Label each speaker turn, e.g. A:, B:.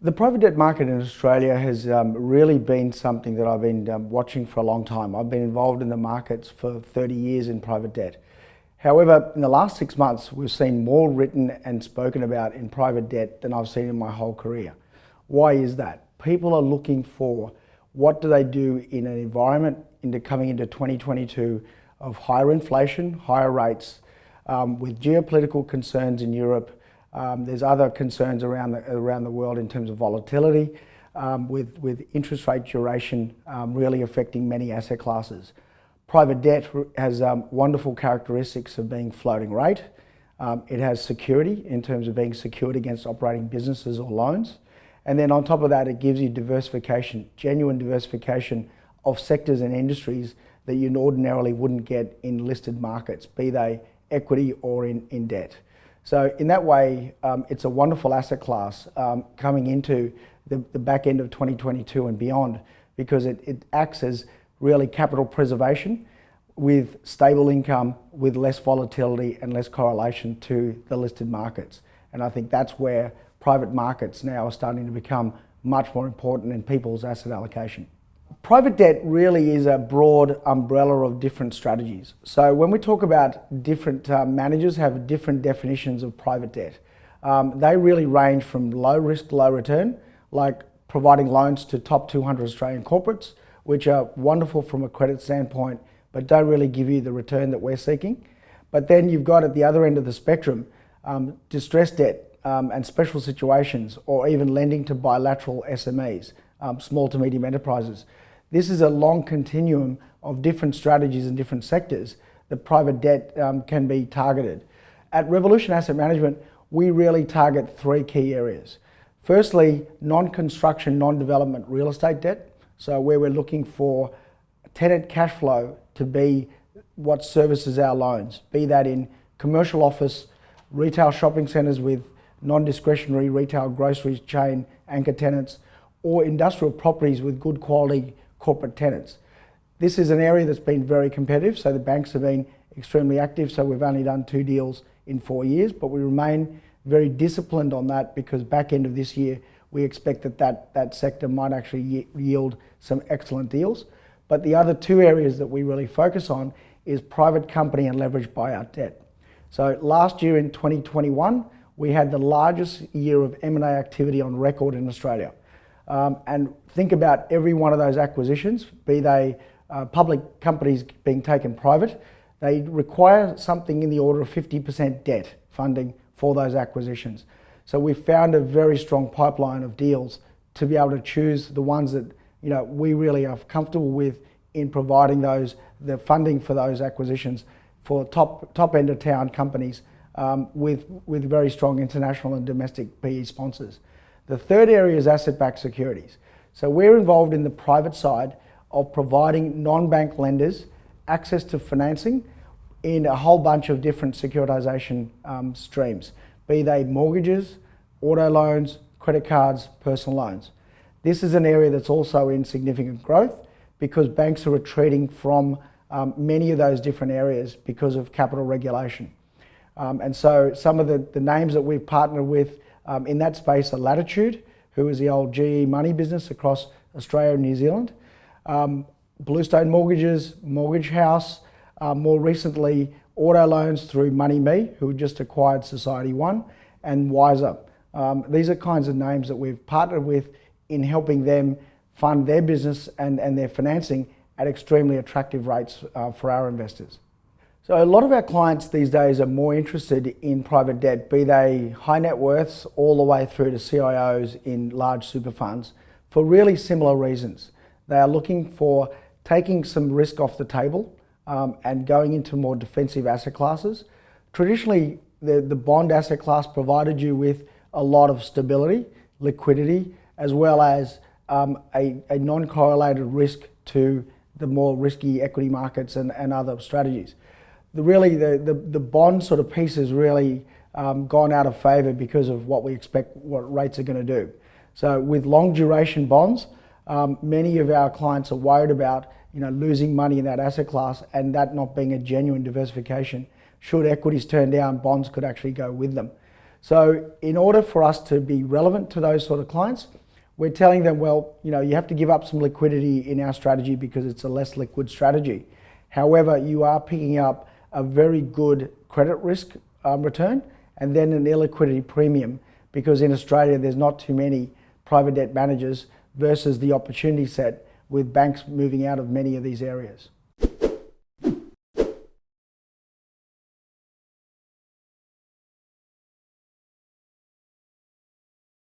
A: The private debt market in Australia has really been something that I've been watching for a long time. I've been involved in the markets for 30 years in private debt. However, in the last 6 months, we've seen more written and spoken about in private debt than I've seen in my whole career. Why is that? People are looking for what do they do in an environment coming into 2022 of higher inflation, higher rates, with geopolitical concerns in Europe. There's other concerns around the world in terms of volatility, with interest rate duration really affecting many asset classes. Private debt has wonderful characteristics of being floating rate. It has security in terms of being secured against operating businesses or loans. And then on top of that, it gives you diversification, genuine diversification of sectors and industries that you ordinarily wouldn't get in listed markets, be they equity or in debt. So in that way, it's a wonderful asset class coming into the back end of 2022 and beyond, because it acts as really capital preservation with stable income, with less volatility and less correlation to the listed markets. And I think that's where private markets now are starting to become much more important in people's asset allocation. Private debt really is a broad umbrella of different strategies. So when we talk about different managers have different definitions of private debt. They really range from low risk, low return, like providing loans to top 200 Australian corporates, which are wonderful from a credit standpoint, but don't really give you the return that we're seeking. But then you've got at the other end of the spectrum, distressed debt and special situations, or even lending to bilateral SMEs, small to medium enterprises. This is a long continuum of different strategies and different sectors that private debt can be targeted. At Revolution Asset Management, we really target three key areas. Firstly, non-construction, non-development real estate debt. So where we're looking for tenant cash flow to be what services our loans, be that in commercial office, retail shopping centres with non-discretionary retail groceries chain anchor tenants, or industrial properties with good quality corporate tenants. This is an area that's been very competitive, so the banks have been extremely active, so we've only done 2 deals in 4 years, but we remain very disciplined on that, because back end of this year we expect that sector might actually yield some excellent deals. But the other two areas that we really focus on is private company and leveraged buyout debt. So last year in 2021, we had the largest year of M&A activity on record in Australia. And think about every one of those acquisitions, be they public companies being taken private, they require something in the order of 50% debt funding for those acquisitions. So we found a very strong pipeline of deals to be able to choose the ones that we really are comfortable with in providing the funding for those acquisitions for top end of town companies with very strong international and domestic PE sponsors. The third area is asset-backed securities. So we're involved in the private side of providing non-bank lenders access to financing in a whole bunch of different securitization streams, be they mortgages, auto loans, credit cards, personal loans. This is an area that's also in significant growth because banks are retreating from many of those different areas because of capital regulation. And so some of the names that we've partnered with in that space are Latitude, who is the old GE Money business across Australia and New Zealand, Bluestone Mortgages, Mortgage House, more recently auto loans through MoneyMe, who just acquired Society One, and Wiser. These are kinds of names that we've partnered with in helping them fund their business and their financing at extremely attractive rates for our investors. So a lot of our clients these days are more interested in private debt, be they high net worths all the way through to CIOs in large super funds, for really similar reasons. They are looking for taking some risk off the table and going into more defensive asset classes. Traditionally, the bond asset class provided you with a lot of stability, liquidity, as well as a non-correlated risk to the more risky equity markets and other strategies. The bond sort of piece has really gone out of favour because of what we expect what rates are going to do. So with long duration bonds, many of our clients are worried about losing money in that asset class and that not being a genuine diversification. Should equities turn down, bonds could actually go with them. So in order for us to be relevant to those sort of clients, we're telling them, well, you have to give up some liquidity in our strategy because it's a less liquid strategy. However, you are picking up a very good credit risk return and then an illiquidity premium, because in Australia there's not too many private debt managers versus the opportunity set with banks moving out of many of these areas.